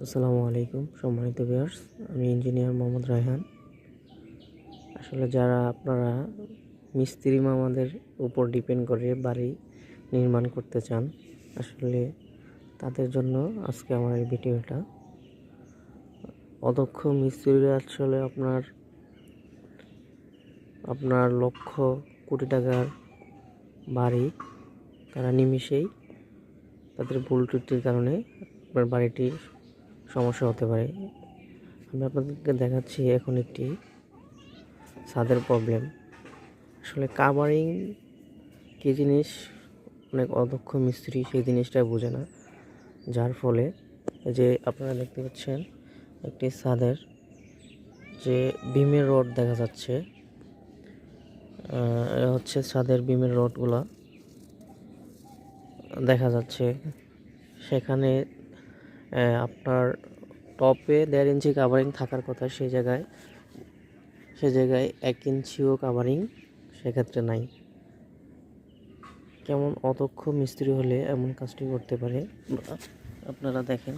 আসসালামু আলাইকুম সম্মানিত ভিউয়ার্স, আমি ইঞ্জিনিয়ার মোহাম্মদ রায়হান। আসলে যারা আপনারা মিস্ত্রি মামাদের উপর ডিপেন্ড করে বাড়ি নির্মাণ করতে চান, আসলে তাদের জন্য আজকে আমার এই ভিডিওটা। অদক্ষ মিস্ত্রিরা আসলে আপনার লক্ষ কোটি টাকার বাড়ি তারা নিমিষেই তাদের ভুল ত্রুটির কারণে আপনার বাড়িটির সমস্যা হতে পারে। আমি আপনাদেরকে দেখাচ্ছি এখন একটি ছাদের প্রবলেম। আসলে কাভারিং কী জিনিস অনেক অদক্ষ মিস্ত্রি সেই জিনিসটা বোঝে না, যার ফলে যে আপনারা দেখতে পাচ্ছেন একটি ছাদের যে বিমের রড দেখা যাচ্ছে, হচ্ছে ছাদের বিমের রডগুলো দেখা যাচ্ছে। সেখানে আপনার টপে 1.5 ইঞ্চি কাভারিং থাকার কথা, সে জায়গায় 1 ইঞ্চিও কাভারিং সেক্ষেত্রে নাই। কেমন অদক্ষ মিস্ত্রি হলে এমন কাজটি করতে পারে আপনারা দেখেন।